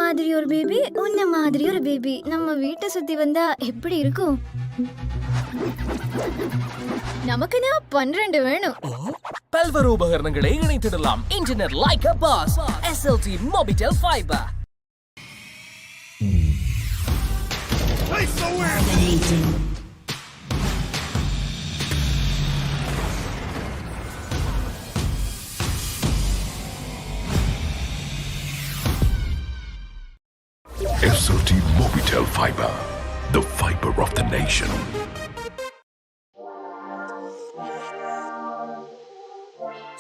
மாதிரி ஒரு பேபி, உன்ன மாதிரி ஒரு பேபி நம்ம வீட்டை சுத்தி வந்தா எப்படி இருக்கும்? நமக்குன்னா 12 வேணும். பல்வேறு உபகரணங்களை இணைத்திடலாம். Internet like a boss. SLT-MOBITEL fiber. SLT-MOBITEL fiber, the fiber of the nation.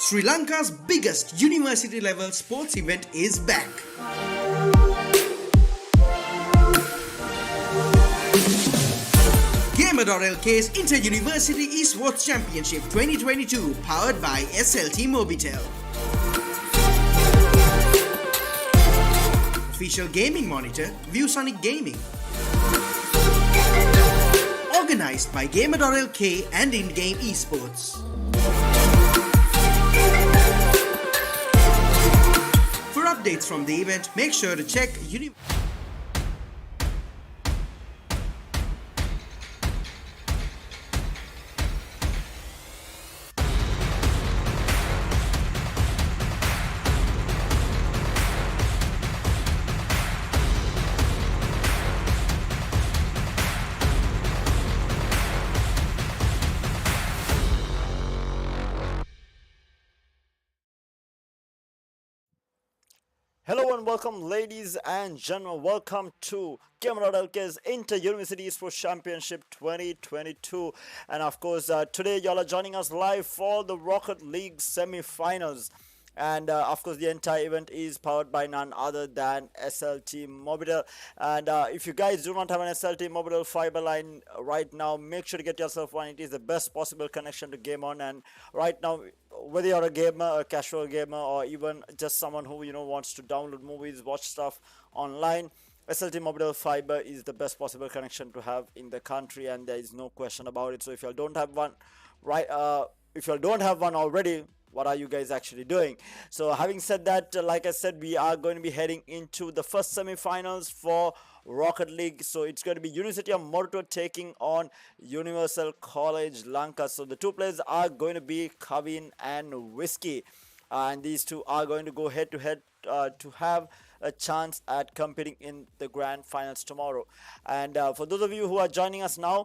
Sri Lanka's biggest university-level sports event is back. Gamer.LK's Inter-University Esports Championship 2022 powered by SLT-MOBITEL. Official gaming monitor, ViewSonic Gaming. Organized by Gamer.LK and InGame Esports. For updates from the event, make sure to check Hello and welcome, ladies and gentlemen. Welcome to Gamer.LK's Inter-University Esports Championship 2022. And of course, today y'all are joining us live for the Rocket League semi-finals. And of course, the entire event is powered by none other than SLT-MOBITEL. And if you guys do not have an SLT-MOBITEL fiber line right now, make sure to get yourself one. It is the best possible connection to game on. And right now, whether you're a gamer, a casual gamer, or even just someone who wants to download movies, watch stuff online, SLT-MOBITEL fiber is the best possible connection to have in the country, and there is no question about it. So if you don't have one, if you don't have one already, what are you guys actually doing? So having said that, like I said, we are going to be heading into the first semi-finals for Rocket League. So it's going to be University of Morto taking on Universal College Lanka. So the two players are going to be Kaveen and Whiskey, and these two are going to go head to head to have a chance at competing in the grand finals tomorrow. And for those of you who are joining us now,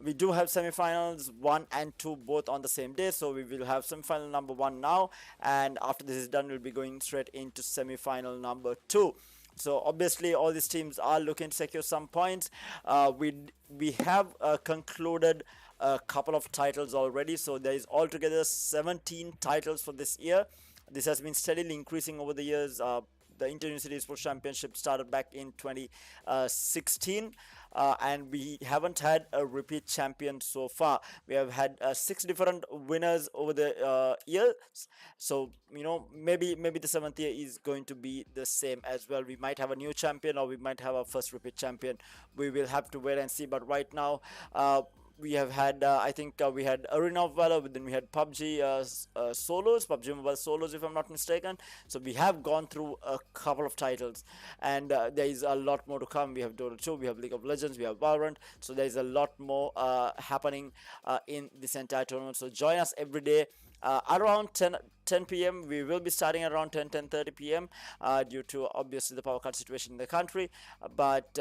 we do have semifinals 1 and 2 both on the same day. So we will have semifinal number 1 now, and after this is done, we'll be going straight into semifinal number 2. So obviously all these teams are looking to secure some points. We have concluded a couple of titles already, so there is altogether 17 titles for this year. This has been steadily increasing over the years. The Inter-University Esports Championship started back in 2016, and we haven't had a repeat champion so far. We have had 6 different winners over the years. So maybe the 7th year is going to be the same as well. We might have a new champion, or we might have our first repeat champion. We will have to wait and see. But right now, we have had I think we had Arena of Valor, but then we had PUBG solos, PUBG Mobile solos, if I'm not mistaken. So we have gone through a couple of titles, and there is a lot more to come. We have Dota 2, we have League of Legends, we have Valorant. So there is a lot more happening in this entire tournament. So join us every day around 10 p.m. We will be starting around 10:30 p.m. Due to obviously the power cut situation in the country, but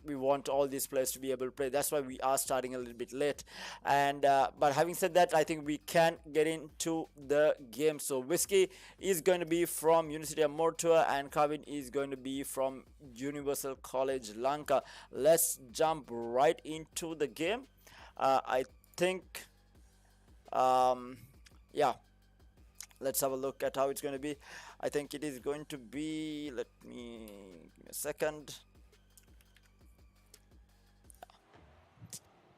we want all these players to be able to play. That's why we are starting a little bit late. And but having said that, I think we can get into the game. So Whiskey is going to be from University of Morto, and Kaveen is going to be from Universal College Lanka. Let's jump right into the game. I think yeah, let's have a look at how it's going to be. I think it is going to be, let me give me a second.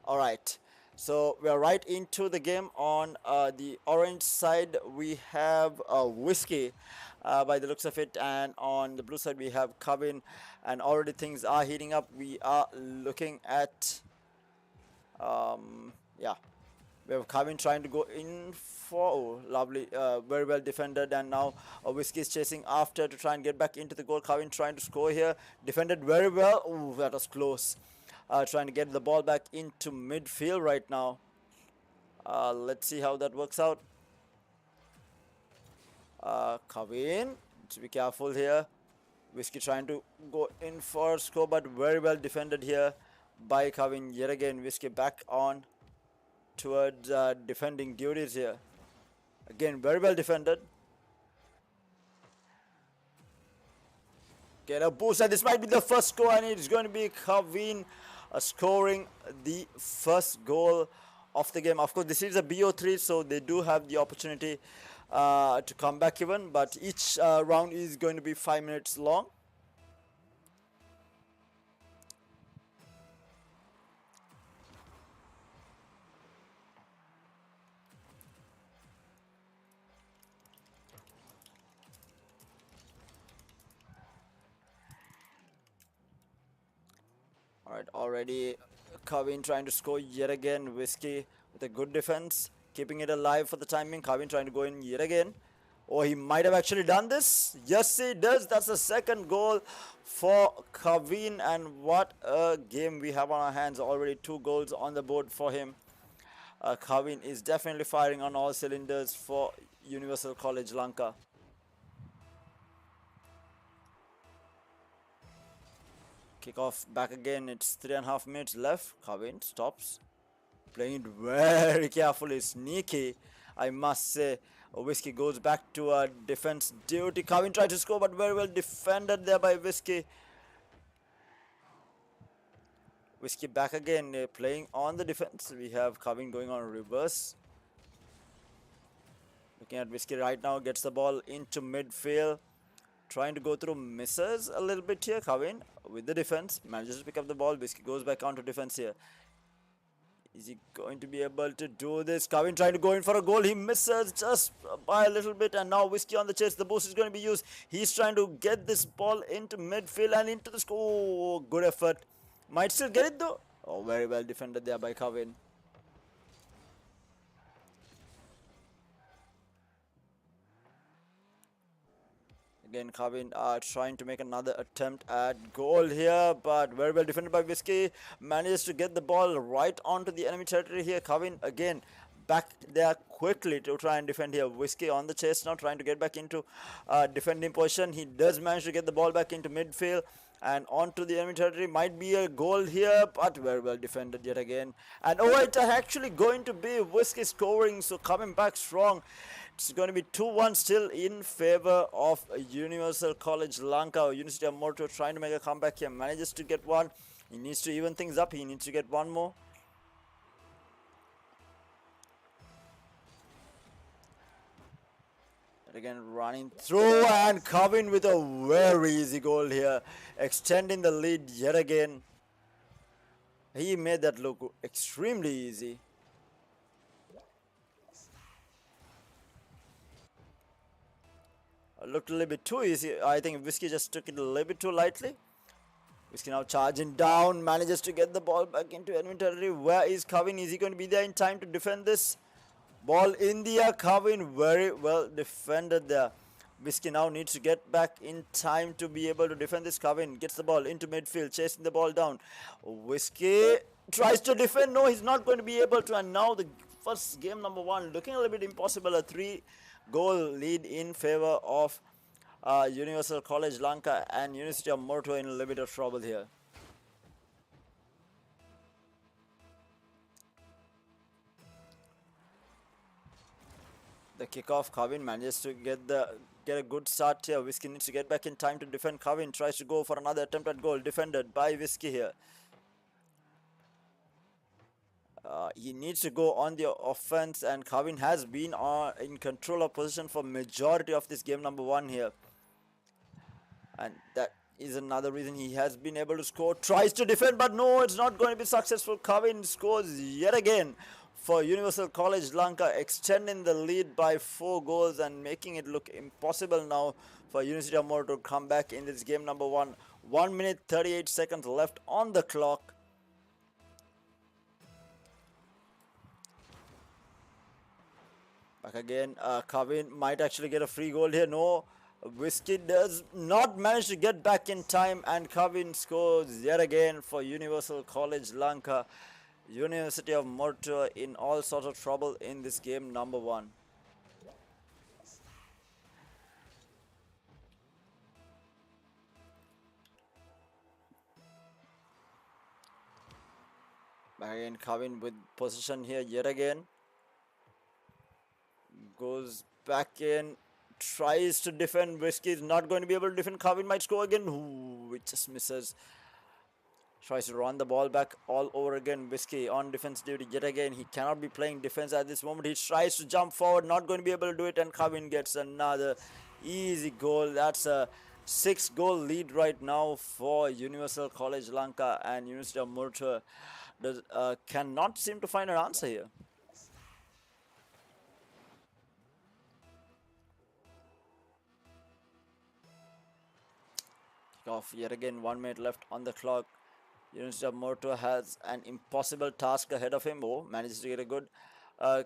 All right, so we are right into the game. On the orange side we have Whiskey by the looks of it, and on the blue side we have Kaveen, and already things are heating up. We are looking at yeah, We have Kaveen trying to go in for, oh, lovely, very well defended, and now Whiskey is chasing after to try and get back into the goal. Kaveen trying to score here, defended very well. Oh, that was close. Trying to get the ball back into midfield right now. Let's see how that works out. Kaveen, to be careful here. Whiskey trying to go in for a score, but very well defended here by Kaveen. Yet again, Whiskey back on towards defending duties here. Again, very well defended. Get a boost, and this might be the first score, and it's going to be Kaveen scoring the first goal of the game. Of course, this is a BO3, so they do have the opportunity to come back even, but each round is going to be 5 minutes long. Alright, already Kaveen trying to score yet again. Whiskey with a good defense, keeping it alive for the timing. Kaveen trying to go in yet again. Oh, he might have actually done this. Yes, he does. That's the second goal for Kaveen, and what a game we have on our hands. Already 2 goals on the board for him. Kaveen is definitely firing on all cylinders for Universal College Lanka. Kickoff back again. It's 3.5 minutes left. Kaveen stops. Playing it very carefully. Sneaky, I must say. Whiskey goes back to a defense duty. Kaveen tried to score, but very well defended there by Whiskey. Whiskey back again, playing on the defense. We have Kaveen going on reverse. Looking at Whiskey right now. Gets the ball into midfield. Trying to go through, misses a little bit here. Kaveen with the defense manages to pick up the ball. Whiskey goes back onto defense here. Is he going to be able to do this? Kaveen trying to go in for a goal. He misses just by a little bit, and now Whiskey on the chase. The boost is going to be used. He's trying to get this ball into midfield and into the score. Oh, good effort. Might still get it though. Oh, very well defended there by Kaveen. Again, Kaveen trying to make another attempt at goal here, but very well defended by Whiskey. Manages to get the ball right onto the enemy territory here. Kaveen again back there quickly to try and defend here. Whiskey on the chase now, trying to get back into defending position. He does manage to get the ball back into midfield and onto the enemy territory. Might be a goal here, but very well defended yet again. And oh, it's actually going to be Whiskey scoring, so coming back strong. It's going to be 2-1 still in favor of Universal College Lanka. University of Morto trying to make a comeback here. Manages to get one. He needs to even things up. He needs to get one more. And again, running through, and Kaveen with a very easy goal here. Extending the lead yet again. He made that look extremely easy. Looked a little bit too easy. I think Whiskey just took it a little bit too lightly. Whiskey now charging down, manages to get the ball back into enemy territory. Where is Kaveen? Is he going to be there in time to defend this? Ball in the air. Kaveen very well defended there. Whiskey now needs to get back in time to be able to defend this. Kaveen gets the ball into midfield, chasing the ball down. Whiskey tries to defend. No, he's not going to be able to. And now the first game number 1 looking a little bit impossible. A 3-goal lead in favor of Universal College Lanka, and University of Morto in a little bit of trouble here. The kickoff, Kaveen manages to get a good start here. Whiskey needs to get back in time to defend. Kaveen tries to go for another attempt at goal, defended by Whiskey here. He needs to go on the offense, and Kaveen has been in control of position for majority of this game number 1 here. And that is another reason he has been able to score. Tries to defend, but no, it's not going to be successful. Kaveen scores yet again for Universal College Lanka, extending the lead by 4 goals and making it look impossible now for University of Morto to come back in this game number 1. 1 minute 38 seconds left on the clock. Back again, Kaveen might actually get a free goal here. No, Whiskey does not manage to get back in time, and Kaveen scores yet again for Universal College Lanka. University of Mortua in all sorts of trouble in this game number 1. Back again, Kaveen with possession here yet again. Goes back in, tries to defend. Whiskey is not going to be able to defend. Kaveen might score again. Ooh, it just misses. Tries to run the ball back all over again. Whiskey on defense duty yet again. He cannot be playing defense at this moment. He tries to jump forward, not going to be able to do it, and Kaveen gets another easy goal. That's a 6-goal lead right now for Universal College Lanka, and University of Mortua cannot seem to find an answer here. Off yet again, 1 minute left on the clock. University of Mortua has an impossible task ahead of him. Oh, manages to get a good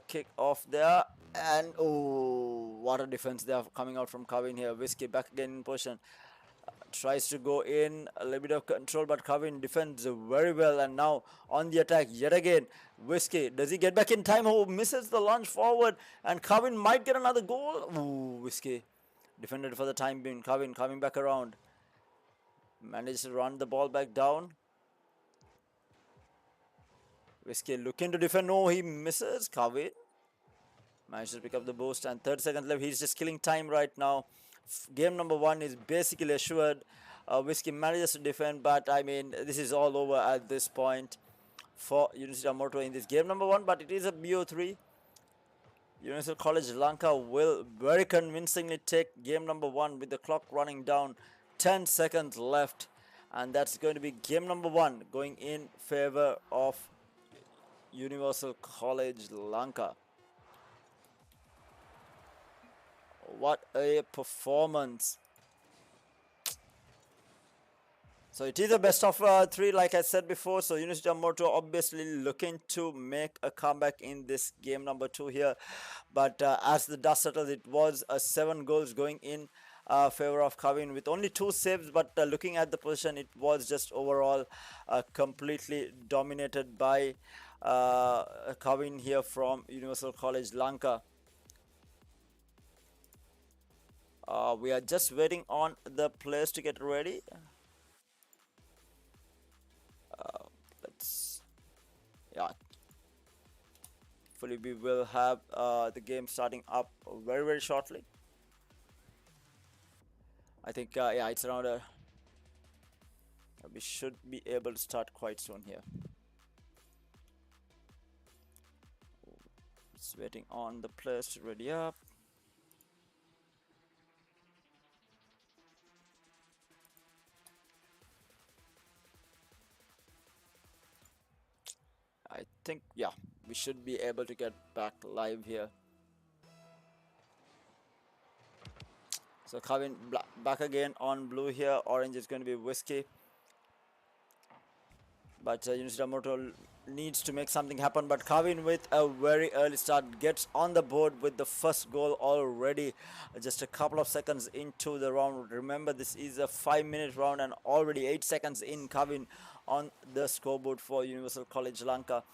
kick off there, and oh, what a defense they are coming out from Kaveen here. Whiskey back again in position, tries to go in, a little bit of control, but Kaveen defends very well, and now on the attack yet again. Whiskey, does he get back in time? Oh, misses the launch forward, and Kaveen might get another goal. Ooh, Whiskey defended for the time being. Kaveen coming back around, managed to run the ball back down. Whiskey looking to defend. No, he misses. Kaveen manages to pick up the boost, and 30 seconds left. He's just killing time right now. Game number 1 is basically assured. Whiskey manages to defend, but I mean, this is all over at this point for University of Mortua in this game number 1, but it is a BO3. Universal College Lanka will very convincingly take game number 1 with the clock running down. 10 seconds left, and that's going to be game number 1 going in favor of Universal College Lanka. What a performance. So it is a best of 3, like I said before. So University of Mortua obviously looking to make a comeback in this game number 2 here, but as the dust settles, it was 7 goals going in favor of Kaveen with only 2 saves, but looking at the position, it was just overall completely dominated by Kaveen here from Universal College Lanka. We are just waiting on the players to get ready. Hopefully we will have the game starting up very shortly. I think yeah, it's around we should be able to start quite soon here. Just waiting on the players to ready up. I think yeah, we should be able to get back live here. So Kaveen back again on blue here. Orange is going to be Whiskey. But University of Mortua needs to make something happen. But Kaveen with a very early start gets on the board with the first goal already. Just a couple of seconds into the round. Remember, this is a 5-minute round, and already 8 seconds in, Kaveen on the scoreboard for Universal College Lanka.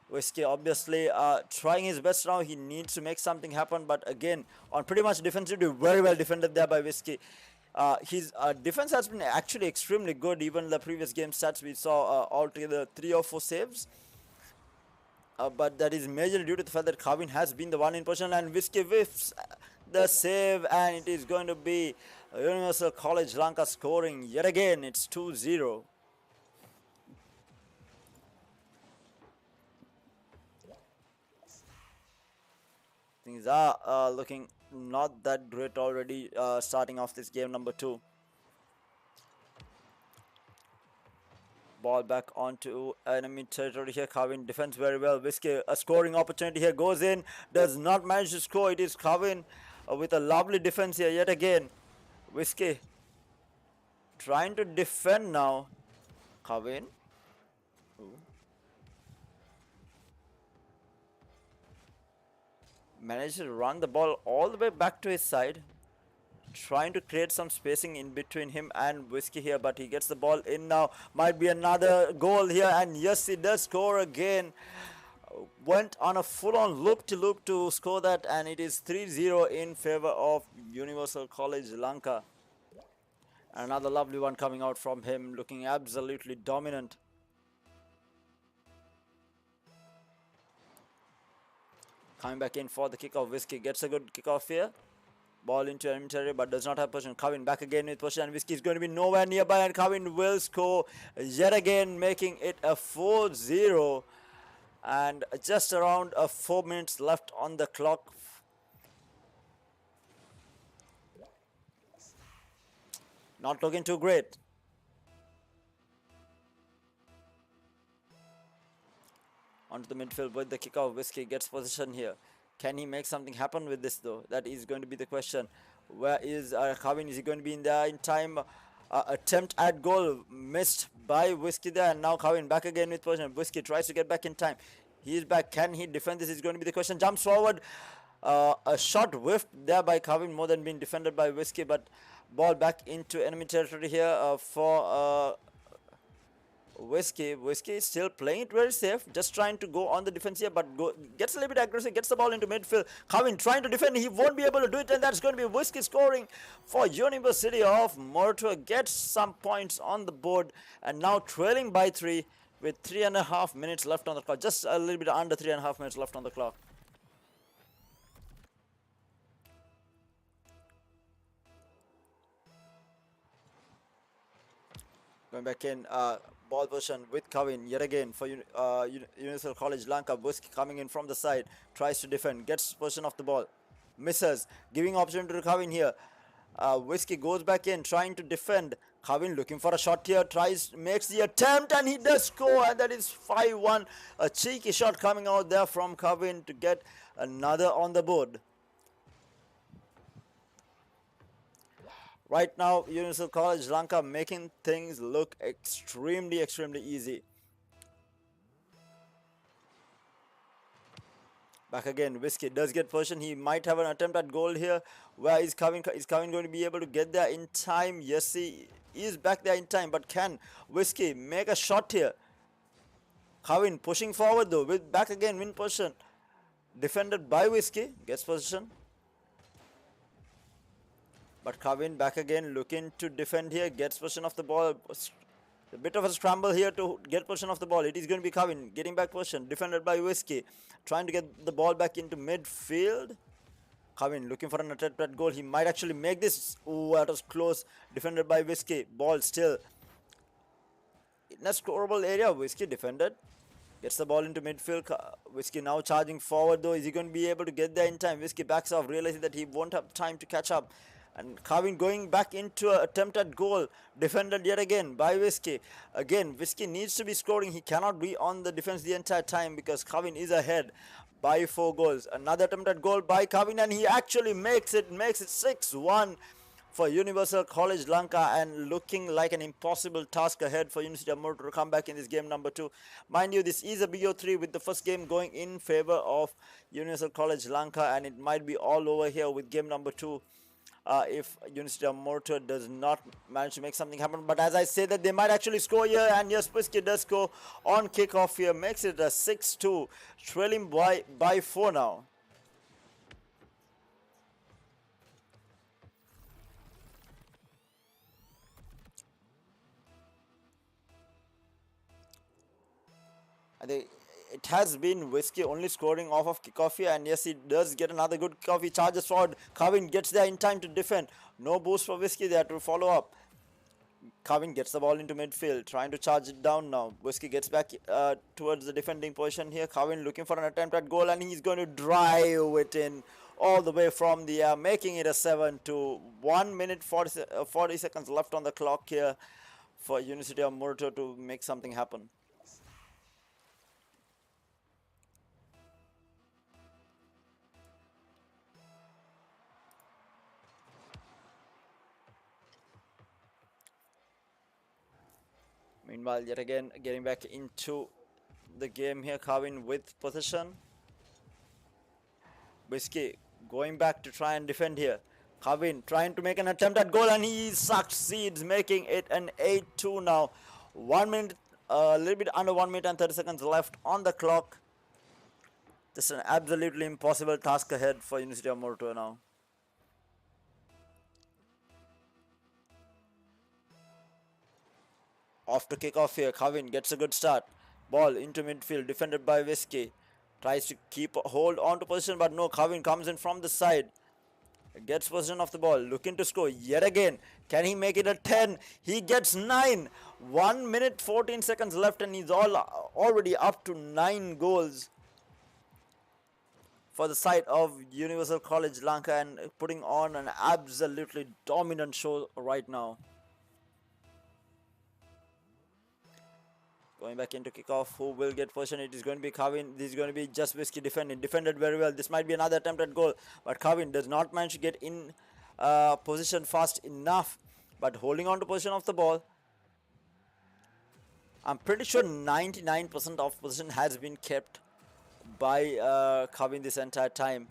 Whiskey obviously trying his best now. He needs to make something happen, but again, on pretty much defensively, very well defended there by Whiskey. His defense has been actually extremely good. Even the previous game stats, we saw altogether 3 or 4 saves. But that is majorly due to the fact that Kaveen has been the one in position, and Whiskey whiffs the save, and it is going to be Universal College Lanka scoring yet again. It's 2-0. Things are looking not that great already, starting off this game number 2. Ball back onto enemy territory here. Kaveen defends very well. Whiskey, a scoring opportunity here, goes in, does not manage to score. It is Kaveen with a lovely defense here yet again. Whiskey trying to defend now. Kaveen. Ooh. managed to run the ball all the way back to his side, trying to create some spacing in between him and Whiskey here, but he gets the ball in now. Might be another goal here, and yes, he does score again. Went on a full-on loop-to-loop to score that, and it is 3-0 in favor of Universal College Lanka. Another lovely one coming out from him, looking absolutely dominant. Coming back in for the kickoff. Whiskey gets a good kickoff here. Ball into enemy territory, but does not have possession. Kaveen back again with possession, and Whiskey is going to be nowhere nearby, and Kaveen will score yet again, making it a 4-0. And just around 4 minutes left on the clock. Not looking too great. Onto the midfield with the kickoff. Whiskey gets position here. Can he make something happen with this though? That is going to be the question. Where is Kaveen? Is he going to be in there in time? Attempt at goal missed by Whiskey there, and now Kaveen back again with position. Whiskey tries to get back in time. He is back. Can he defend this? Is going to be the question. Jumps forward. A shot whiffed there by Kaveen, more than being defended by Whiskey, but ball back into enemy territory here for Whiskey. Whiskey is still playing it very safe, just trying to go on the defense here, but gets a little bit aggressive, gets the ball into midfield. Kaveen trying to defend, he won't be able to do it, and that's going to be Whiskey scoring for University of Mortar. Gets some points on the board, and now trailing by 3 with 3.5 minutes left on the clock. Just a little bit under 3.5 minutes left on the clock. Going back in, ball position with Kaveen yet again for Universal College Lanka. Whiskey coming in from the side, tries to defend, gets possession of the ball, misses, giving opportunity to Kaveen here. Whiskey goes back in, trying to defend. Kaveen looking for a shot here, makes the attempt, and he does score, and that is 5-1. A cheeky shot coming out there from Kaveen to get another on the board. Right now, Universal College Lanka making things look extremely easy. Back again, Whiskey does get possession. He might have an attempt at goal here. Where is Kaveen? Is Kaveen going to be able to get there in time? Yes, he is back there in time, but can Whiskey make a shot here? Kaveen pushing forward though, with back again, win possession. Defended by Whiskey, gets possession. But Kaveen back again, looking to defend here, gets possession of the ball. A bit of a scramble here to get possession of the ball. It is going to be Kaveen getting back possession, defended by Whiskey, trying to get the ball back into midfield. Kaveen looking for an attempt at goal. He might actually make this. Oh, that was close. Defended by Whiskey. Ball still in a scoreable area. Whiskey defended. Gets the ball into midfield. Whiskey now charging forward though. Is he going to be able to get there in time? Whiskey backs off, realizing that he won't have time to catch up. And Kaveen going back into an attempt at goal. Defended yet again by Whiskey. Again, Whiskey needs to be scoring. He cannot be on the defense the entire time because Kaveen is ahead by 4 goals. Another attempt at goal by Kaveen, and he actually makes it 6-1 for Universal College Lanka, and looking like an impossible task ahead for University of Mortar to come back in this game number 2. Mind you, this is a BO3 with the first game going in favor of Universal College Lanka, and it might be all over here with game number 2. If University of Mortar does not manage to make something happen. But as I say that, they might actually score here, and yes, Whiskey does score on kickoff here, makes it a 6-2, trailing by 4 now. I think it has been Whiskey only scoring off of kickoff here, and yes, he does get another good kickoff. He charges forward. Kaveen gets there in time to defend. No boost for Whiskey there to follow up. Kaveen gets the ball into midfield, trying to charge it down now. Whiskey gets back towards the defending position here. Kaveen looking for an attempt at goal, and he's going to drive it in all the way from the air, making it a 7-2. 1 minute 40 seconds left on the clock here for University of Mortar to make something happen. Meanwhile, yet again, getting back into the game here, Kaveen with possession. Whiskey going back to try and defend here. Kaveen trying to make an attempt at goal and he succeeds, making it an 8-2 now. 1 minute, a little bit under 1 minute and 30 seconds left on the clock. Just an absolutely impossible task ahead for University of Mortua now. Off to kick off here. Kaveen gets a good start. Ball into midfield, defended by Whiskey. Tries to keep a hold on to position, but no, Kaveen comes in from the side. Gets possession of the ball, looking to score yet again. Can he make it a 10? He gets 9. 1 minute 14 seconds left and he's already up to 9 goals for the side of Universal College Lanka and putting on an absolutely dominant show right now. Going back into kickoff, who will get possession? It is going to be Kaveen. This is going to be just Whiskey defending. Defended very well. This might be another attempt at goal, but Kaveen does not manage to get in position fast enough. But holding on to position of the ball. I'm pretty sure 99% of position has been kept by Kaveen this entire time.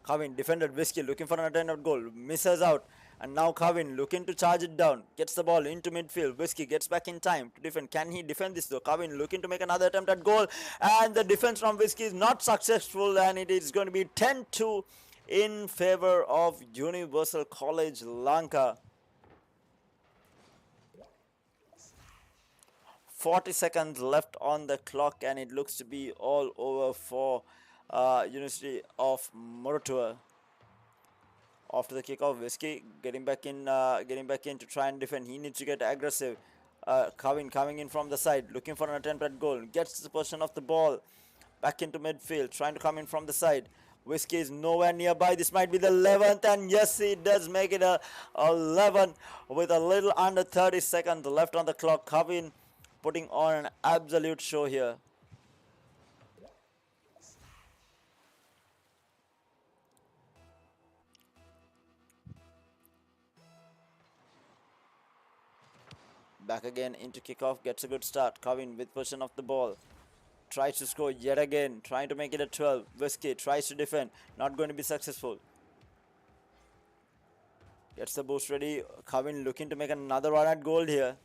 Kaveen defended Whiskey, looking for an attempt at goal. Misses out. And now Kaveen looking to charge it down. Gets the ball into midfield. Whiskey gets back in time to defend. Can he defend this though? Kaveen looking to make another attempt at goal. And the defense from Whiskey is not successful. And it is going to be 10-2 in favor of Universal College Lanka. 40 seconds left on the clock. And it looks to be all over for University of Mortua. After the kickoff, Whiskey getting back in to try and defend. He needs to get aggressive. Kaveen coming in from the side, looking for an attempt at goal. Gets the possession of the ball. Back into midfield, trying to come in from the side. Whiskey is nowhere nearby. This might be the 11th, and yes, he does make it a 11 with a little under 30 seconds left on the clock. Kaveen putting on an absolute show here. Back again into kickoff, gets a good start. Kaveen with possession of the ball. Tries to score yet again, trying to make it a 12. Whiskey tries to defend, not going to be successful. Gets the boost ready. Kaveen looking to make another run at goal here.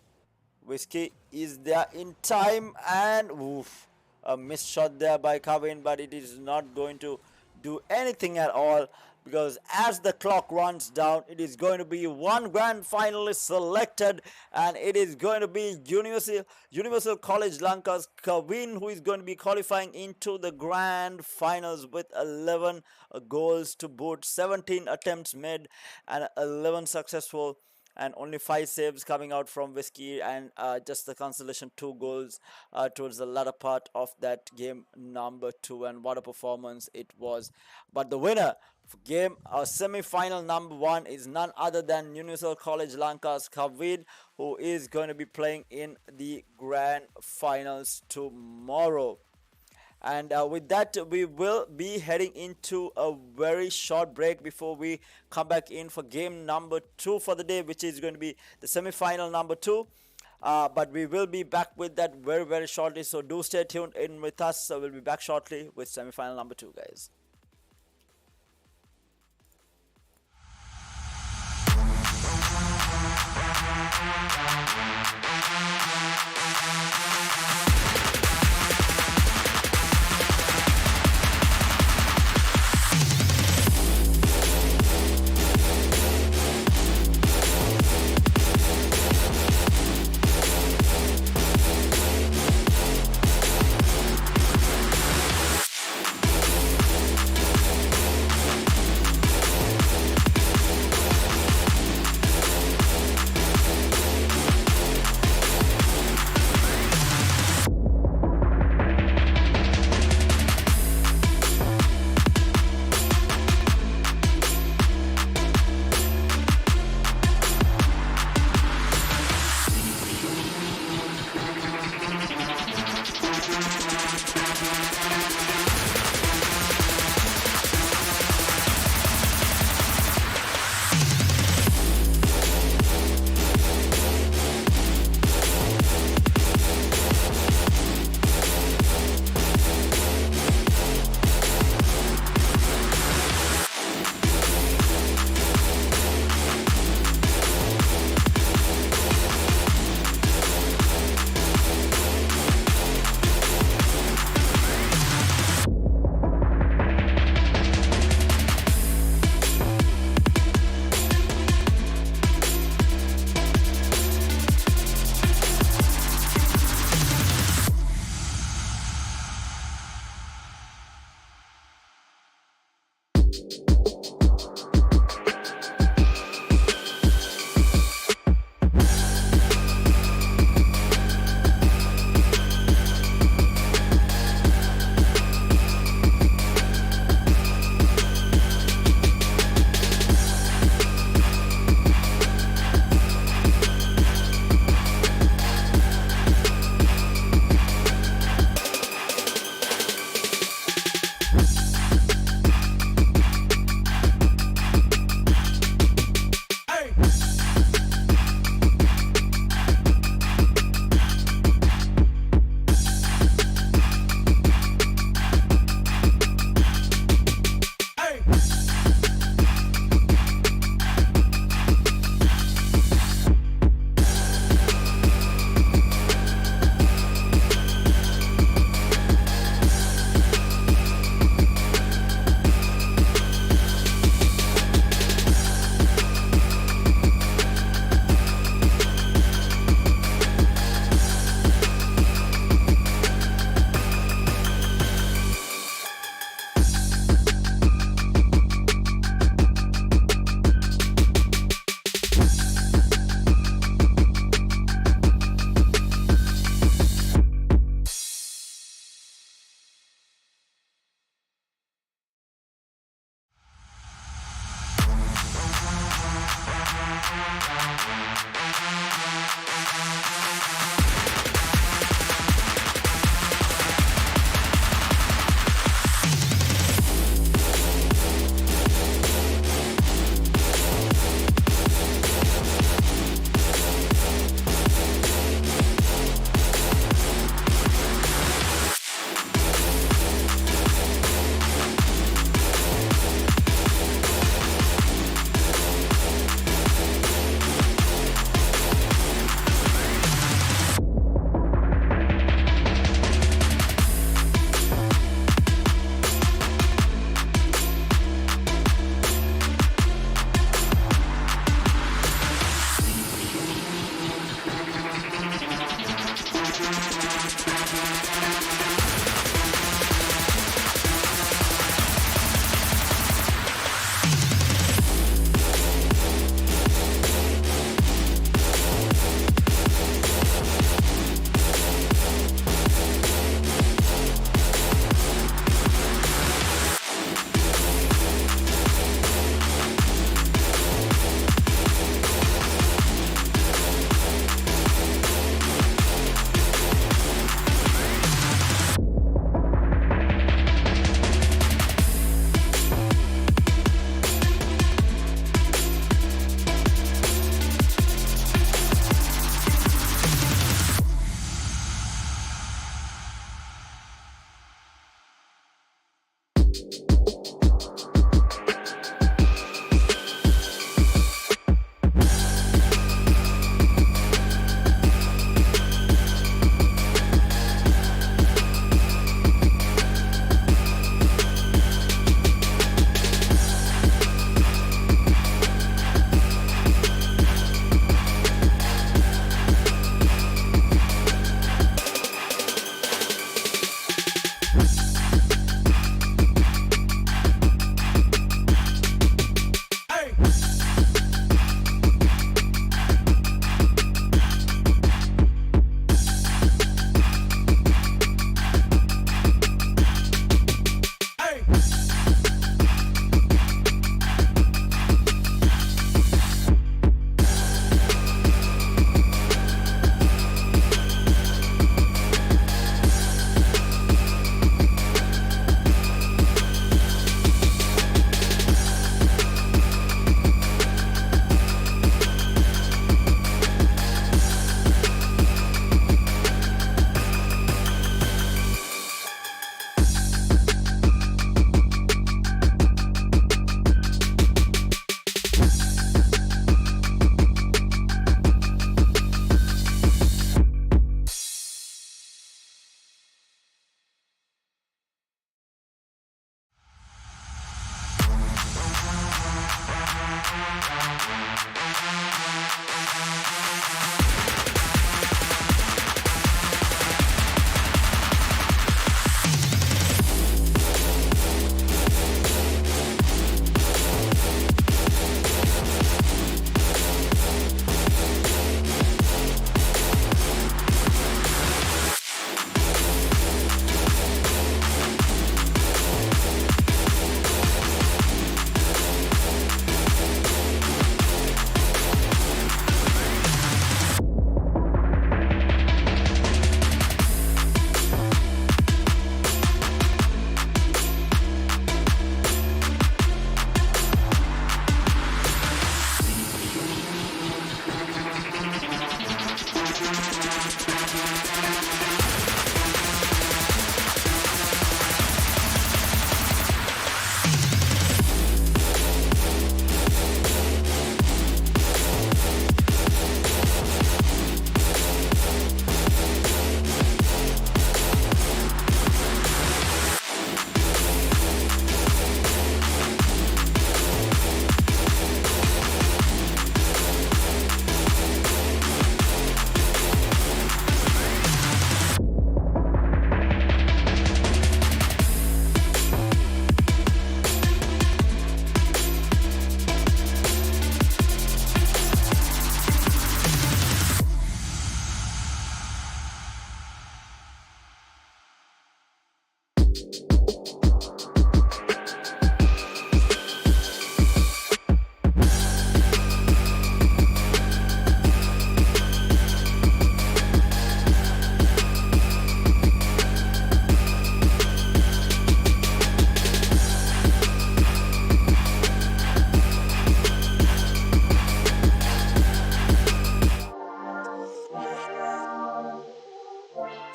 Whiskey is there in time and oof, a missed shot there by Kaveen, but it is not going to do anything at all. Because as the clock runs down, it is going to be one grand finalist selected, and it is going to be Universal College Lanka's Kaveen, who is going to be qualifying into the grand finals with 11 goals to boot, 17 attempts made and 11 successful, and only 5 saves coming out from Whiskey, and just the consolation 2 goals towards the latter part of that game number 2, and what a performance it was. But the winner for game semi-final number 1 is none other than Universal College Lanka's Kaveen, who is going to be playing in the grand finals tomorrow. And with that, we will be heading into a very short break before we come back in for game number 2 for the day, which is going to be the semi-final number 2. But we will be back with that very, very shortly. So do stay tuned in with us. So we'll be back shortly with semi-final number 2, guys.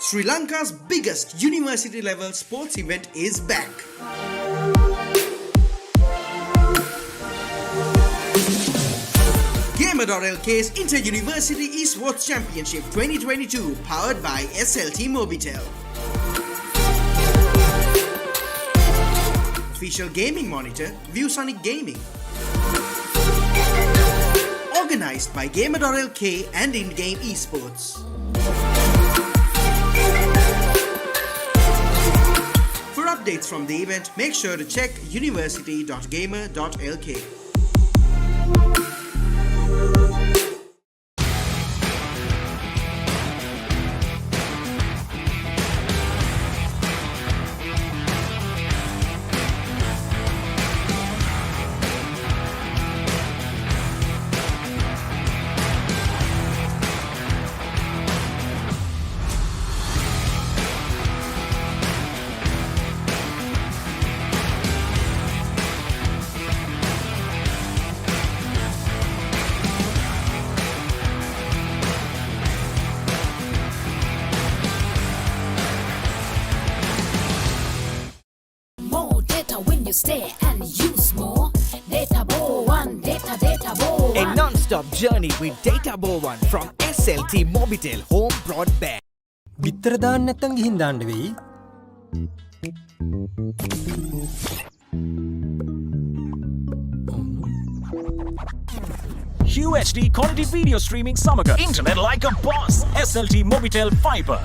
Sri Lanka's biggest university level sports event is back. Gamer.LK's Inter-University Esports Championship 2022 powered by SLT-MOBITEL. Official gaming monitor ViewSonic Gaming. Organised by Gamer.LK and InGame Esports. For updates from the event, make sure to check university.gamer.lk. More data when you stay and use more. Data Bow One, data Bow A One. non-stop journey with Data Bow One from SLT-MOBITEL home broadband. බිත්තර දාන්න නැත්තම් ගිහින් දාන්න වෙයි. UHD quality video streaming samaga internet like a boss. SLT-MOBITEL fiber.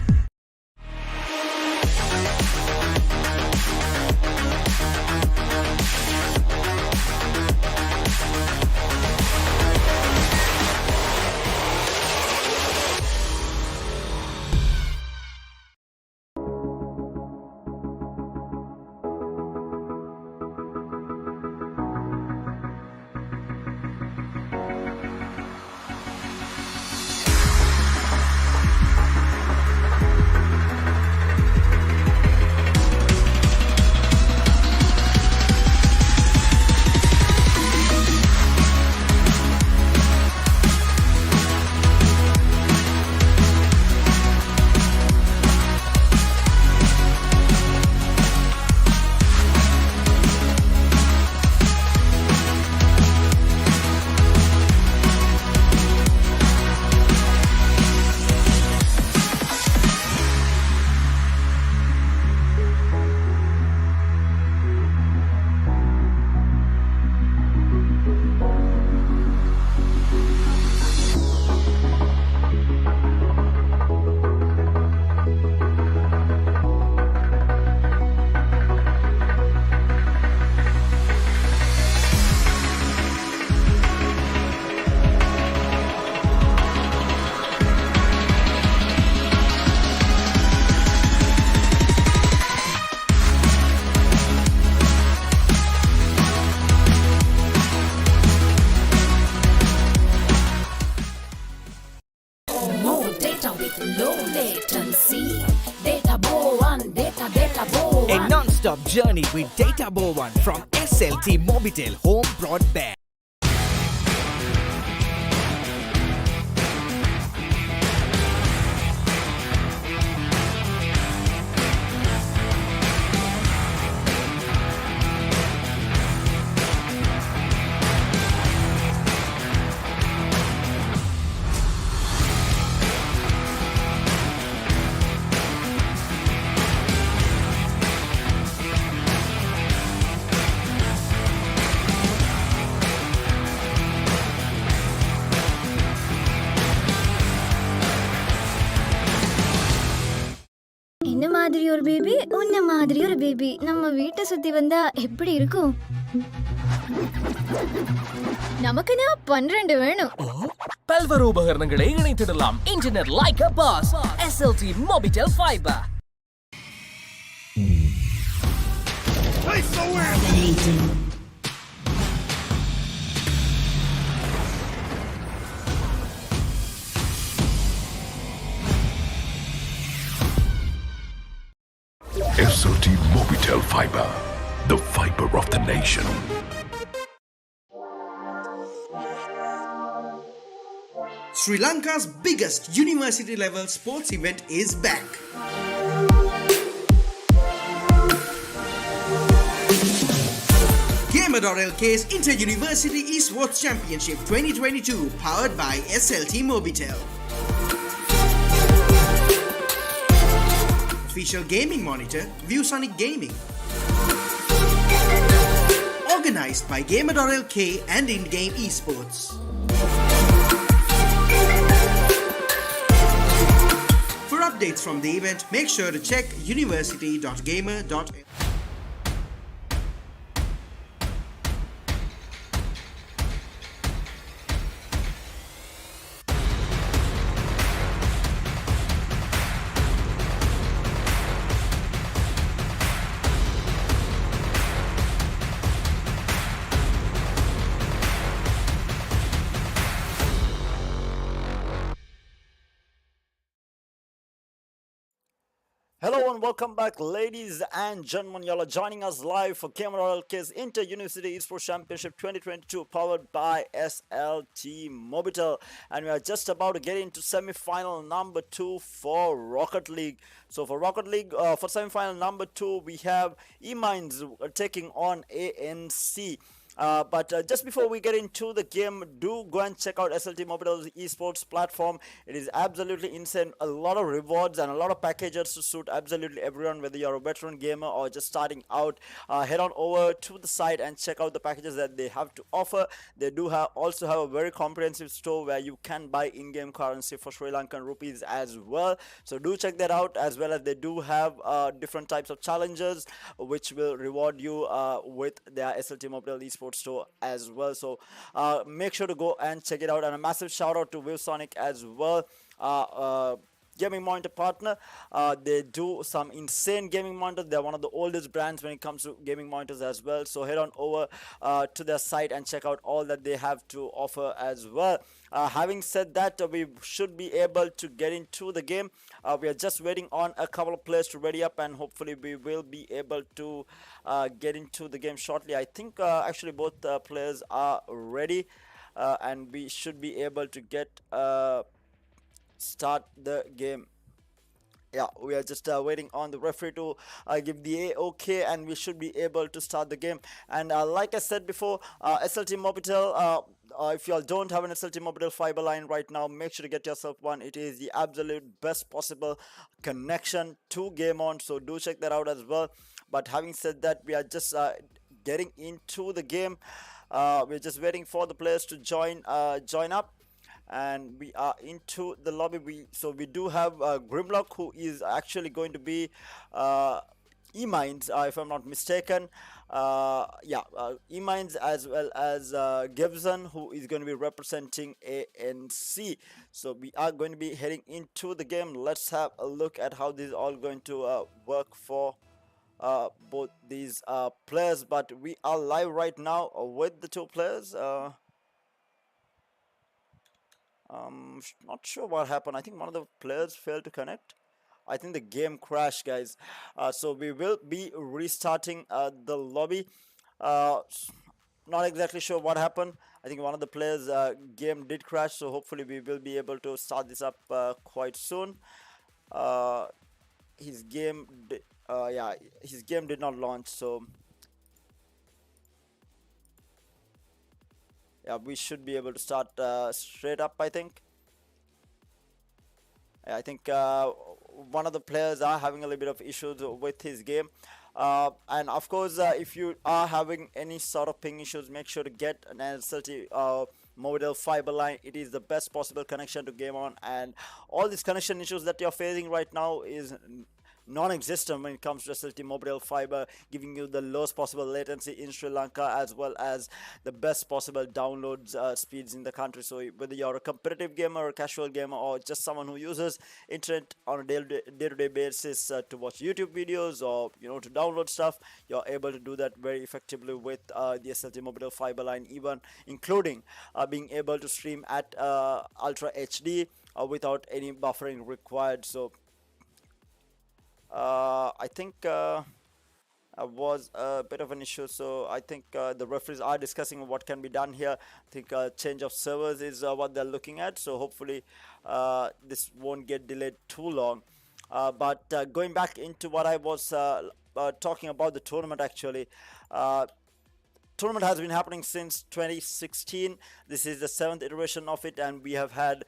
More data with low latency. Data Bow One, data Bow A One. non-stop journey with Data Bow One from SLT-MOBITEL home broadband. இந்த மாதிரி ஒரு baby உன்ன மாதிரி ஒரு baby நம்ம வீட்டை சுத்தி வந்தா எப்படி இருக்கும்? நமக்குன்னா 12 வேணும். பல்வேறு உபகரணங்களை இணைத்திடலாம் internet like a boss. SLT-MOBITEL fiber. SLT-MOBITEL fiber, the fiber of the nation. Sri Lanka's biggest university level sports event is back. Gamer.LK's Inter-University Esports Championship 2022 powered by SLT-MOBITEL. Official gaming monitor, ViewSonic Gaming. Organized by Gamer.LK and InGame Esports. For updates from the event, make sure to check university.gamer.lk. Hello and welcome back, ladies and gentlemen. Y'all are joining us live for Gamer.LK's Inter-University Esports Championship 2022 powered by SLT-MOBITEL. And we are just about to get into semi-final number 2 for Rocket League. So for Rocket League, for semi-final number 2, we have eMinds taking on ANC. But just before we get into the game, do go and check out SLT-MOBITEL's esports platform. It is absolutely insane. A lot of rewards and a lot of packages to suit absolutely everyone, whether you're a veteran gamer or just starting out. Head on over to the site and check out the packages that they have to offer. They do also have a very comprehensive store where you can buy in-game currency for Sri Lankan rupees as well. So do check that out, as well as they do have different types of challenges which will reward you with their SLT-MOBITEL esports store as well. So make sure to go and check it out, and a massive shout out to ViewSonic as well, gaming monitor partner. They do some insane gaming monitors. They're one of the oldest brands when it comes to gaming monitors as well. So head on over to their site and check out all that they have to offer as well. Having said that, we should be able to get into the game. We are just waiting on a couple of players to ready up, and hopefully we will be able to get into the game shortly. I think actually both players are ready, and we should be able to get start the game. Yeah, we are just waiting on the referee to give the A-OK, and we should be able to start the game. And like I said before, SLT-MOBITEL, if you all don't have an SLT-MOBITEL fiber line right now, make sure to get yourself one. It is the absolute best possible connection to game on, so do check that out as well. But having said that, we are just getting into the game. We're just waiting for the players to join up, and we are into the lobby. So we do have Grimlock, who is actually going to be eMinds, if I'm not mistaken. eMinds, as well as Gevindu, who is going to be representing ANC. So we are going to be heading into the game. Let's have a look at how this is all going to work for both these players. But we are live right now with the two players. Not sure what happened. I think one of the players failed to connect. I think the game crashed, guys. So we will be restarting the lobby. Not exactly sure what happened. I think one of the players' game did crash, so hopefully we will be able to start this up quite soon. His game did not launch, so yeah, we should be able to start straight up, I think. I think one of the players are having a little bit of issues with his game. And of course, if you are having any sort of ping issues, make sure to get an SLT-MOBITEL fiber line. It is the best possible connection to game on, and all these connection issues that you're facing right now is non-existent when it comes to SLT-MOBITEL fiber, giving you the lowest possible latency in Sri Lanka, as well as the best possible download speeds in the country. So whether you're a competitive gamer or a casual gamer, or just someone who uses internet on a day-to-day basis to watch YouTube videos, or to download stuff, you're able to do that very effectively with the SLT-MOBITEL fiber line, even including being able to stream at Ultra HD without any buffering required. So I think was a bit of an issue. So I think the referees are discussing what can be done here. I think change of servers is what they're looking at. So hopefully this won't get delayed too long. But going back into what I was talking about the tournament actually. Tournament has been happening since 2016. This is the 7th iteration of it, and we have had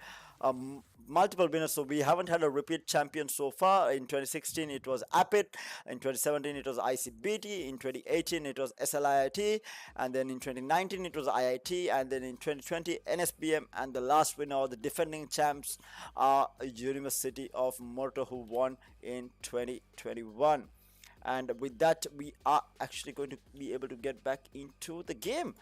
multiple winners. So we haven't had a repeat champion so far. In 2016 it was APIT, in 2017 it was ICBT, in 2018 it was SLIT, and then in 2019 it was IIT, and then in 2020 NSBM, and the last winner or the defending champs are University of Mortar, who won in 2021. And with that, we are actually going to be able to get back into the game.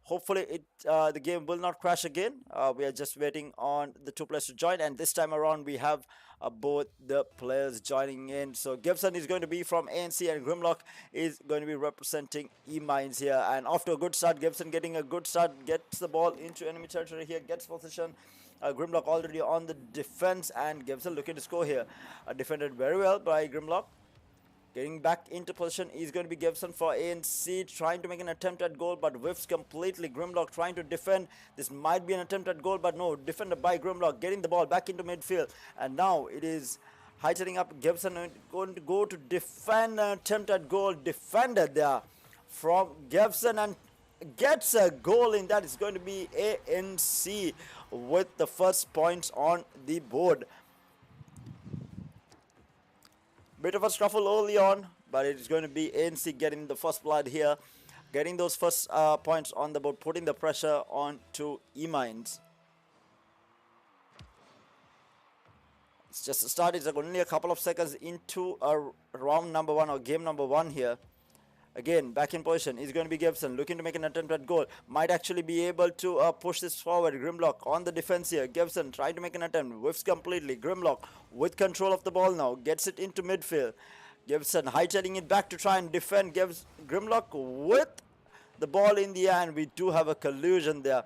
Hopefully the game will not crash again. We are just waiting on the two players to join, and this time around we have both the players joining in. So Gibson is going to be from ANC, and Grimlock is going to be representing eMinds here. And off to a good start, Gibson getting a good start, gets the ball into enemy territory here, gets position. Grimlock already on the defense, and Gibson looking to score here. Defended very well by Grimlock. Getting back into position is going to be Gibson for ANC, trying to make an attempt at goal, but whiffs completely. Grimlock trying to defend. This might be an attempt at goal, but no, defended by Grimlock, getting the ball back into midfield. And now it is heightening up. Gibson going to go to defend, an attempt at goal, defended there from Gibson, and gets a goal in that. It's going to be ANC with the first points on the board. Bit of a scuffle early on, but it's going to be ANC getting the first blood here, getting those first points on the board, putting the pressure on to eMinds. It's just a start. It's only a couple of seconds into round number 1 or game number 1 here. Again, back in position is going to be Gibson, looking to make an attempt at goal. Might actually be able to push this forward. Grimlock on the defense here. Gibson trying to make an attempt. Whiffs completely. Grimlock with control of the ball now. Gets it into midfield. Gibson hightailing it back to try and defend. Grimlock with the ball in the air, and we do have a collusion there.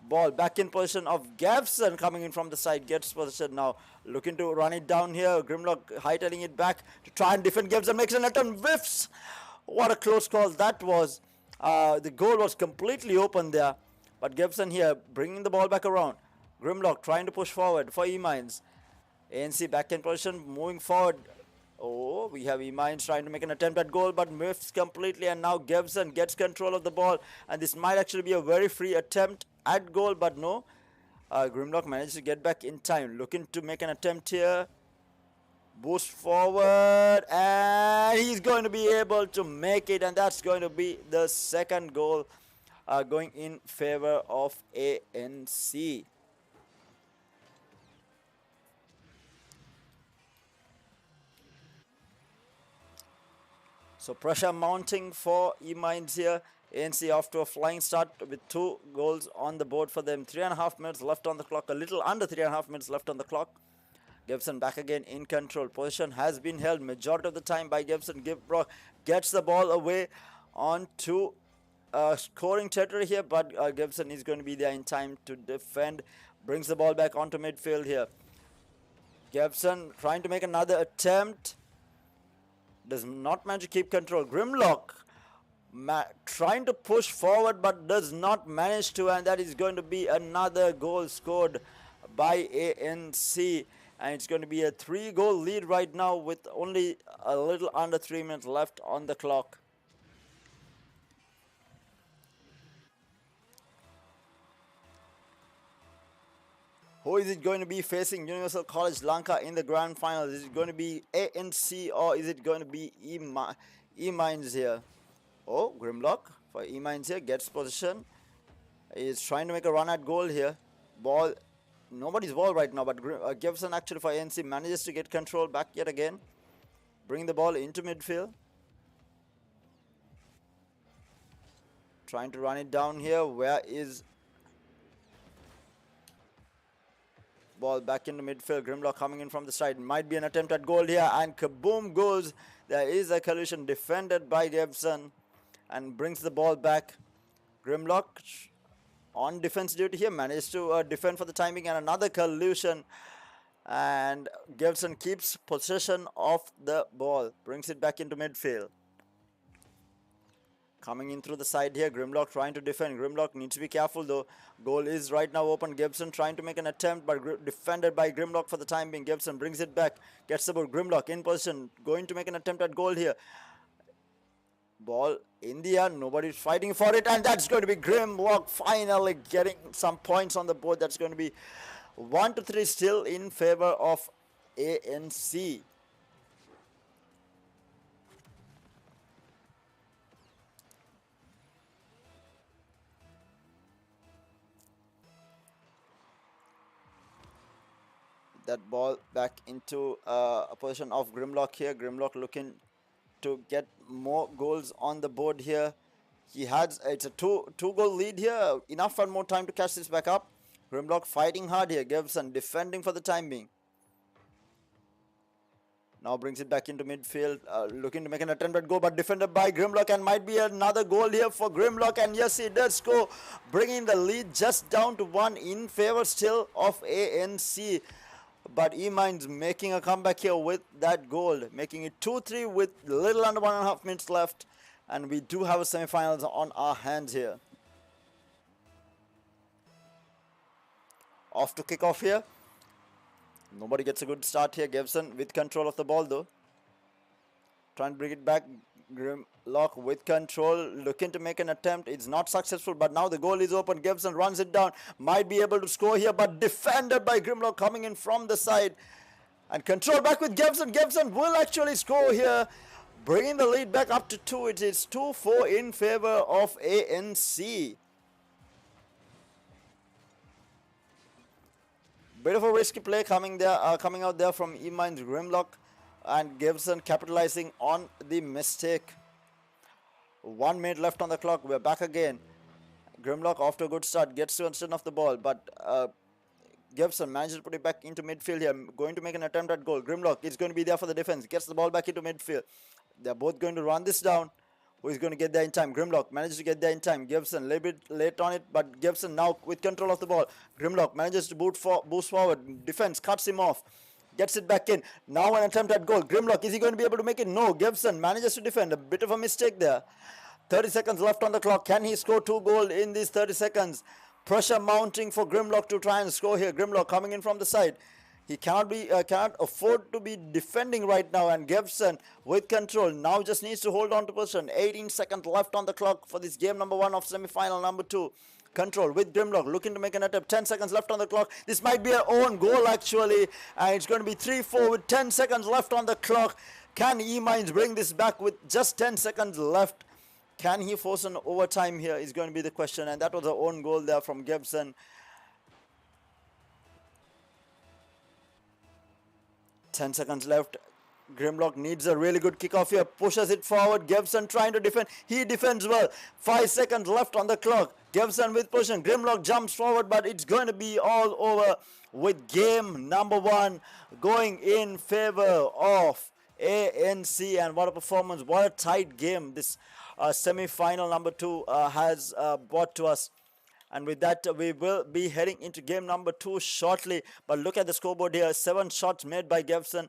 Ball back in position of Gibson coming in from the side. Gets position now. Looking to run it down here. Grimlock hightailing it back to try and defend. Gibson makes an attempt. Whiffs. What a close call that was. The goal was completely open there. But Gibson here bringing the ball back around. Grimlock trying to push forward for eMinds. ANC back in position, moving forward. Oh, we have eMinds trying to make an attempt at goal, but missed completely. And now Gibson gets control of the ball. And this might actually be a very free attempt at goal, but no. Grimlock managed to get back in time. Looking to make an attempt here. Boost forward, and he's going to be able to make it, and that's going to be the second goal going in favor of ANC. So pressure mounting for eMinds here. ANC off to a flying start with 2 goals on the board for them. 3.5 minutes left on the clock, a little under 3.5 minutes left on the clock. Gibson back again in control. Position has been held majority of the time by Gibson. Gibson gets the ball away onto scoring territory here, but Gibson is going to be there in time to defend. Brings the ball back onto midfield here. Gibson trying to make another attempt. Does not manage to keep control. Grimlock trying to push forward, but does not manage to, and that is going to be another goal scored by ANC. And it's going to be a 3-goal lead right now with only a little under 3 minutes left on the clock. Who is it going to be facing Universal College Lanka in the grand finals? Is it going to be ANC or is it going to be eMinds here? Oh, Grimlock for eMinds here. Gets position. He is trying to make a run at goal here. Ball. Nobody's ball right now, but Gibson actually for ANC manages to get control back yet again. Bring the ball into midfield. Trying to run it down here. Where is ball back into midfield? Grimlock coming in from the side. Might be an attempt at goal here, and kaboom goes. There is a collision defended by Gibson and brings the ball back. Grimlock on defense duty here, managed to defend for the timing, and another collusion, and Gibson keeps possession of the ball, brings it back into midfield. Coming in through the side here, Grimlock trying to defend. Grimlock needs to be careful though. Goal is right now open. Gibson trying to make an attempt, but defended by Grimlock for the time being. Gibson brings it back, gets the ball. Grimlock in position, going to make an attempt at goal here. Ball in the air, nobody's fighting for it, and that's going to be Grimlock finally getting some points on the board. That's going to be 1-3 still in favor of ANC. That ball back into a position of Grimlock here. Grimlock looking to get more goals on the board here. He has, it's a two goal lead here. Enough and more time to catch this back up. Grimlock fighting hard here. Gibson defending for the time being. Now brings it back into midfield, looking to make an attempt at goal, but defended by Grimlock, and might be another goal here for Grimlock, and yes, he does score, bringing the lead just down to 1 in favor still of ANC. But eMinds making a comeback here with that goal, making it 2-3 with little under 1.5 minutes left, and we do have a semi-finals on our hands here. Off to kick off here. Nobody gets a good start here. Gibson with control of the ball though. Trying to bring it back. Grimlock with control, looking to make an attempt. It's not successful, but now the goal is open. Gibson runs it down. Might be able to score here, but defended by Grimlock coming in from the side. And control back with Gibson. Gibson will actually score here, bringing the lead back up to 2. It is 2-4 in favor of ANC. Bit of a risky play coming out there from eMinds. Grimlock and Gibson capitalizing on the mistake. 1 minute left on the clock. We're back again. Grimlock off to a good start, gets to possession of the ball, but Gibson manages to put it back into midfield here, going to make an attempt at goal. Grimlock is going to be there for the defense, gets the ball back into midfield. They're both going to run this down. Who is going to get there in time? Grimlock manages to get there in time. Gibson a little bit late on it, but Gibson now with control of the ball. Grimlock manages to boost forward. Defense cuts him off. Gets it back in. Now an attempt at goal. Grimlock, is he going to be able to make it? No. Gibson manages to defend. A bit of a mistake there. 30 seconds left on the clock. Can he score 2 goals in these 30 seconds? Pressure mounting for Grimlock to try and score here. Grimlock coming in from the side. He cannot afford to be defending right now, and Gibson with control now just needs to hold on to position. 18 seconds left on the clock for this game number 1 of semi-final number 2. Control with Grimlock looking to make an attempt. 10 seconds left on the clock. This might be an own goal actually, and it's going to be 3-4 with 10 seconds left on the clock. Can eMinds bring this back with just 10 seconds left? Can he force an overtime here is going to be the question, and that was an own goal there from Gibson. 10 seconds left. Grimlock needs a really good kickoff here. Pushes it forward. Gibson trying to defend. He defends well. 5 seconds left on the clock. Gibson with position. Grimlock jumps forward, but it's going to be all over with game number 1 going in favor of ANC. And what a performance. What a tight game this semi-final number 2 has brought to us. And with that, we will be heading into game number 2 shortly. But look at the scoreboard here. 7 shots made by Gibson.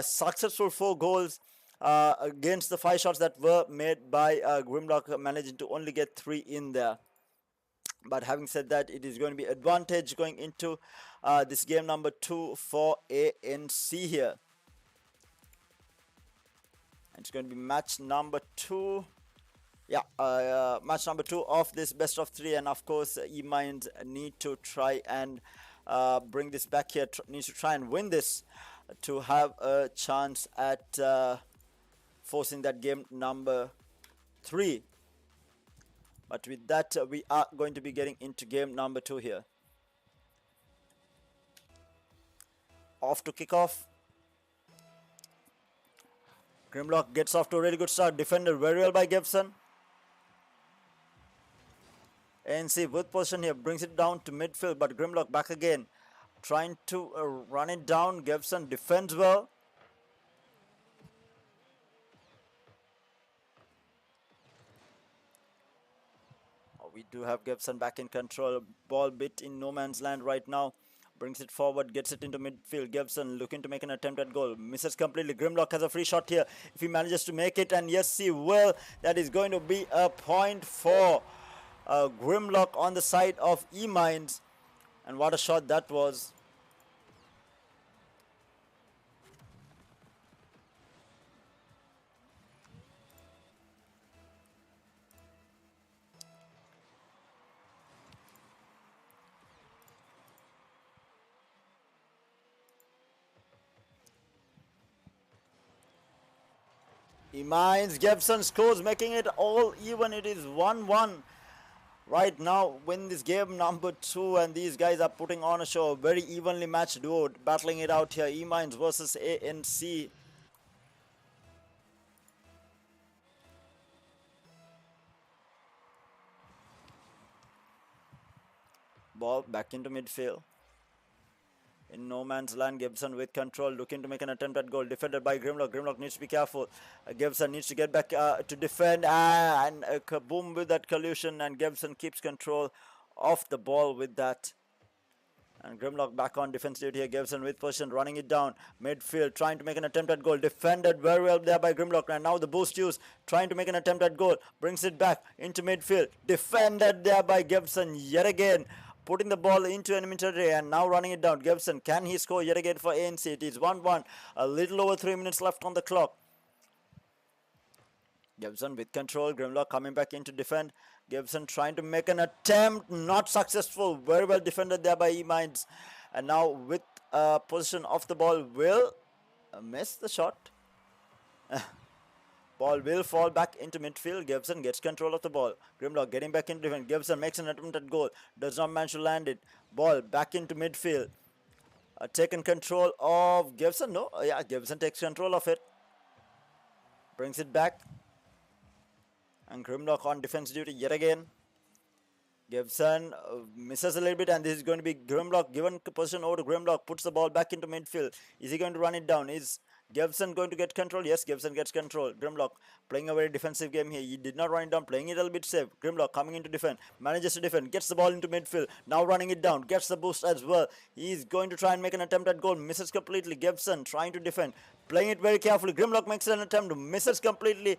Successful 4 goals against the 5 shots that were made by Grimlock, managing to only get 3 in there. But having said that, it is going to be advantage going into this game number 2 for ANC here. And it's going to be match number 2. Yeah, match number 2 of this best of 3, and of course eMinds need to try and bring this back here, needs to try and win this to have a chance at forcing that game number 3. But with that, we are going to be getting into game number 2 here. Off to kick off. Grimlock gets off to a really good start, defended very well by Gibson. ANC with position here, brings it down to midfield, but Grimlock back again, trying to run it down. Gibson defends well. We do have Gibson back in control. Ball bit in no man's land right now. Brings it forward, gets it into midfield. Gibson looking to make an attempt at goal. Misses completely. Grimlock has a free shot here. If he manages to make it, and yes, he will. That is going to be a point for Grimlock on the side of eMinds. And what a shot that was. eMinds, Gibson scores, making it all even. It is 1-1 right now. Win this game number 2, and these guys are putting on a show. Very evenly matched duo, battling it out here. eMinds versus ANC. Ball back into midfield. In no man's land, Gibson with control, looking to make an attempt at goal. Defended by Grimlock. Grimlock needs to be careful. Gibson needs to get back to defend. And kaboom with that collision. And Gibson keeps control of the ball with that. And Grimlock back on defense duty here. Gibson with possession, running it down. Midfield, trying to make an attempt at goal. Defended very well there by Grimlock. And now the boost use, trying to make an attempt at goal. Brings it back into midfield. Defended there by Gibson yet again. Putting the ball into enemy territory and now running it down. Gibson, can he score yet again for ANC? It is 1-1. A little over 3 minutes left on the clock. Gibson with control. Grimlock coming back in to defend. Gibson trying to make an attempt. Not successful. Very well defended there by eMinds. And now with possession of the ball, will miss the shot. Ball will fall back into midfield. Gibson gets control of the ball. Grimlock getting back into defense. Gibson makes an attempt at goal. Does not manage to land it. Ball back into midfield. Taken control of Gibson. No, yeah, Gibson takes control of it. Brings it back. And Grimlock on defense duty yet again. Gibson misses a little bit, and this is going to be Grimlock given position over to Grimlock. Puts the ball back into midfield. Is he going to run it down? Is Gibson going to get control? Yes, Gibson gets control. Grimlock playing a very defensive game here. He did not run it down, playing it a little bit safe. Grimlock coming into defend, manages to defend, gets the ball into midfield. Now running it down, gets the boost as well. He's going to try and make an attempt at goal. Misses completely. Gibson trying to defend, playing it very carefully. Grimlock makes an attempt, misses completely.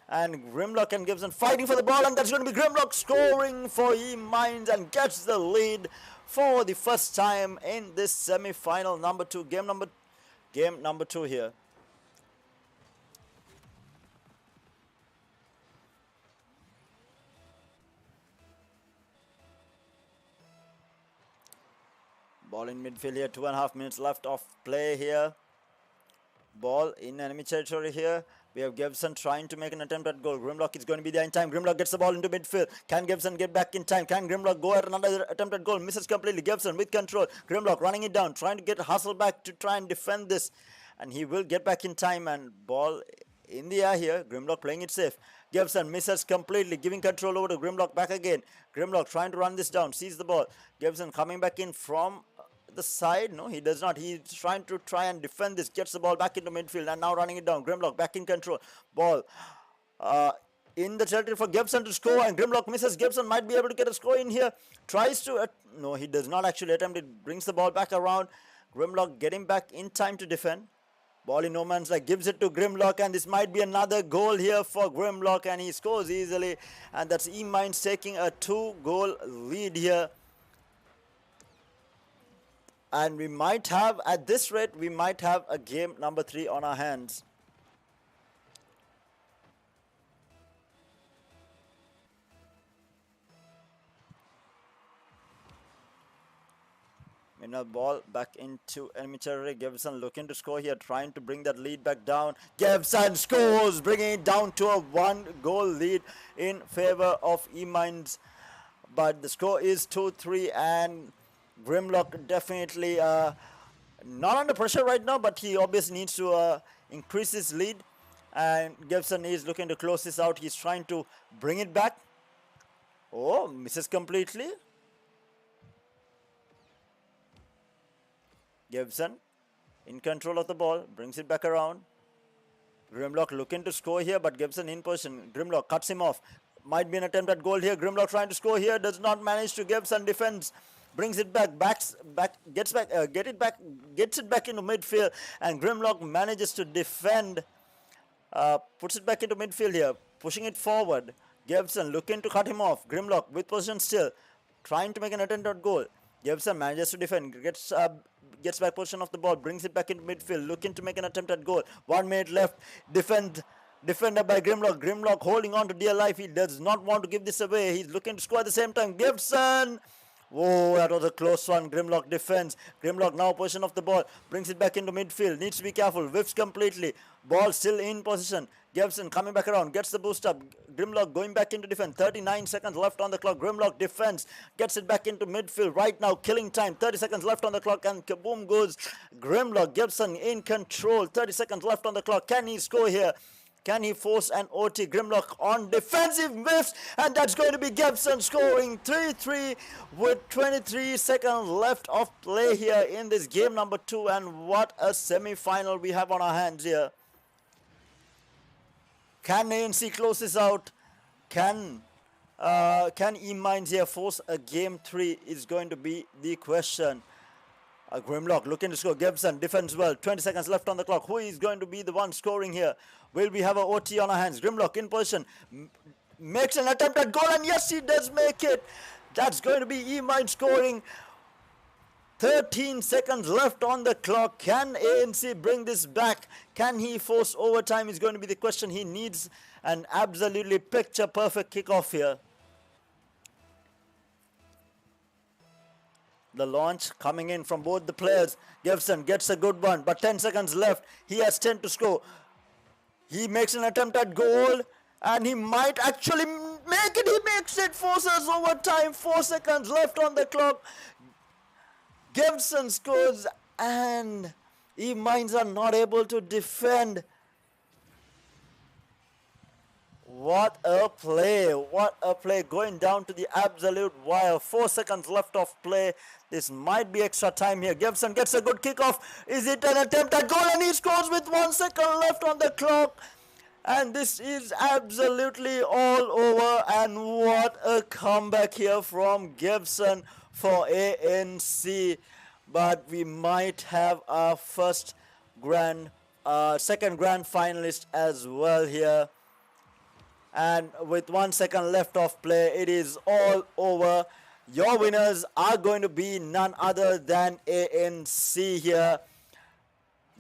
And Grimlock and Gibson fighting for the ball, and that's going to be Grimlock scoring for eMinds and gets the lead for the first time in this semi-final number 2. Game number 2 here. Ball in midfield here, 2.5 minutes left of play here. Ball in enemy territory here. We have Gibson trying to make an attempt at goal. Grimlock is going to be there in time. Grimlock gets the ball into midfield. Can Gibson get back in time? Can Grimlock go at another attempt at goal? Misses completely. Gibson with control. Grimlock running it down, trying to get hustle back to try and defend this. And he will get back in time, and ball in the air here. Grimlock playing it safe. Gibson misses completely, giving control over to Grimlock back again. Grimlock trying to run this down, sees the ball. Gibson coming back in from the side. No, he does not. He's trying and defend this. Gets the ball back into midfield and now running it down. Grimlock back in control. Ball in the territory for Gibson to score, and Grimlock misses. Gibson might be able to get a score in here. Tries to no, he does not actually attempt it. Brings the ball back around. Grimlock getting back in time to defend. Ball in no man's land, gives it to Grimlock, and this might be another goal here for Grimlock, and he scores easily, and that's eMinds taking a 2-goal lead here. And we might have, at this rate, we might have a game number 3 on our hands. Meanwhile, ball back into enemy territory. Gibson looking to score here, trying to bring that lead back down. Gibson scores, bringing it down to a 1-goal lead in favor of eMinds. But the score is 2-3, and Grimlock definitely not under pressure right now, but he obviously needs to increase his lead. And Gibson is looking to close this out. He's trying to bring it back. Oh, misses completely. Gibson in control of the ball, brings it back around. Grimlock looking to score here, but Gibson in position. Grimlock cuts him off. Might be an attempt at goal here. Grimlock trying to score here, does not manage to. Gibson defends. brings it back, gets it back into midfield, and Grimlock manages to defend, puts it back into midfield here, pushing it forward. Gibson looking to cut him off. Grimlock with possession still, trying to make an attempt at goal. Gibson manages to defend, gets back possession of the ball, brings it back into midfield, looking to make an attempt at goal. 1 minute left. Defended by Grimlock. Grimlock holding on to dear life. He does not want to give this away. He's looking to score at the same time. Gibson. Whoa, that was a close one. Grimlock defends. Grimlock now possession of the ball. Brings it back into midfield. Needs to be careful. Whiffs completely. Ball still in position. Gibson coming back around. Gets the boost up. Grimlock going back into defense. 39 seconds left on the clock. Grimlock defends. Gets it back into midfield. Right now, killing time. 30 seconds left on the clock. And kaboom goes Grimlock. Gibson in control. 30 seconds left on the clock. Can he score here? Can he force an OT? Grimlock on defensive whiffs, and that's going to be Gibson scoring 3-3 with 23 seconds left of play here in this game number 2. And what a semi-final we have on our hands here. Can ANC close this out? Can eMinds here force a game 3 is going to be the question. Grimlock looking to score. Gibson defends well. 20 seconds left on the clock. Who is going to be the one scoring here? Will we have an OT on our hands? Grimlock in position. Makes an attempt at goal, and yes, he does make it. That's going to be eMinds scoring. 13 seconds left on the clock. Can ANC bring this back? Can he force overtime is going to be the question. He needs an absolutely picture perfect kickoff here. The launch coming in from both the players. Gibson gets a good one, but 10 seconds left. He has 10 to score. He makes an attempt at goal, and he might actually make it. He makes it, forces overtime. 4 seconds left on the clock. Gibson scores, and eMinds are not able to defend. What a play, what a play, going down to the absolute wire. 4 seconds left of play. This might be extra time here. Gibson gets a good kickoff. Is it an attempt at goal? And he scores with 1 second left on the clock. And this is absolutely all over. And what a comeback here from Gibson for ANC. But we might have our second grand finalist as well here. And with 1 second left of play, it is all over. Your winners are going to be none other than ANC here.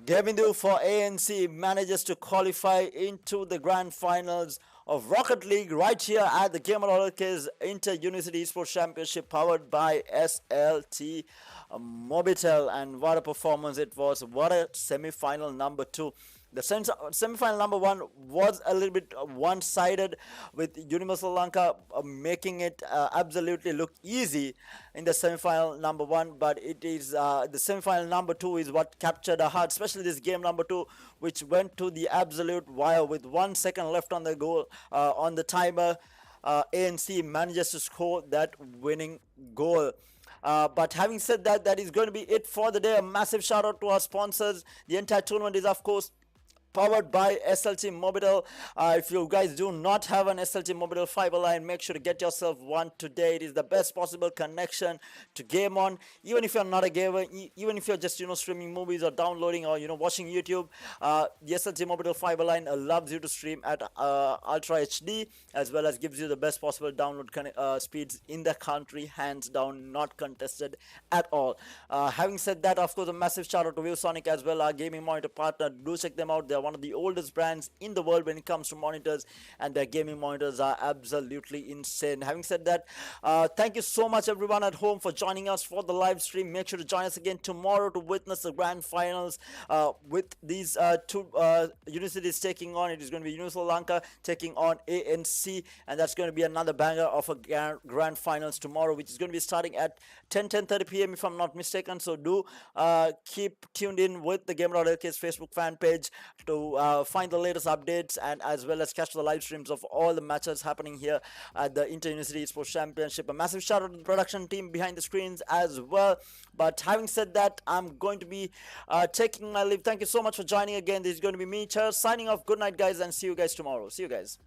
Gevindu for ANC manages to qualify into the grand finals of Rocket League right here at the Gamer.LK's Inter-University Esports Championship, powered by SLT-MOBITEL. And what a performance it was. What a semi-final number 2. The semi-final number 1 was a little bit one-sided, with Universal Lanka making it absolutely look easy in the semi-final number 1. But it is the semi-final number 2 is what captured our heart, especially this game number 2, which went to the absolute wire with 1 second left on the goal on the timer. ANC manages to score that winning goal. But having said that, that is going to be it for the day. A massive shout out to our sponsors. The entire tournament is, of course, powered by SLT-MOBITEL. If you guys do not have an SLT-MOBITEL fiber line, make sure to get yourself one today. It is the best possible connection to game on. Even if you're not a gamer, even if you're just streaming movies or downloading or watching YouTube, the SLT-MOBITEL fiber line allows you to stream at Ultra HD, as well as gives you the best possible download speeds in the country, hands down, not contested at all. Having said that, of course, a massive shout out to ViewSonic as well, our gaming monitor partner. Do check them out. They're one of the oldest brands in the world when it comes to monitors, and their gaming monitors are absolutely insane. Having said that, thank you so much everyone at home for joining us for the live stream. Make sure to join us again tomorrow to witness the grand finals with these two universities taking on. It is going to be Universal Lanka taking on ANC, and that's going to be another banger of a grand finals tomorrow, which is going to be starting at 10:30 p.m. if I'm not mistaken. So do keep tuned in with the Gamer.LK's Facebook fan page to find the latest updates, and as well as catch the live streams of all the matches happening here at the Inter-University Esports Championship. A massive shout out to the production team behind the screens as well. But having said that, I'm going to be taking my leave. Thank you so much for joining again. This is going to be me, Charles, signing off. Good night, guys, and see you guys tomorrow. See you guys.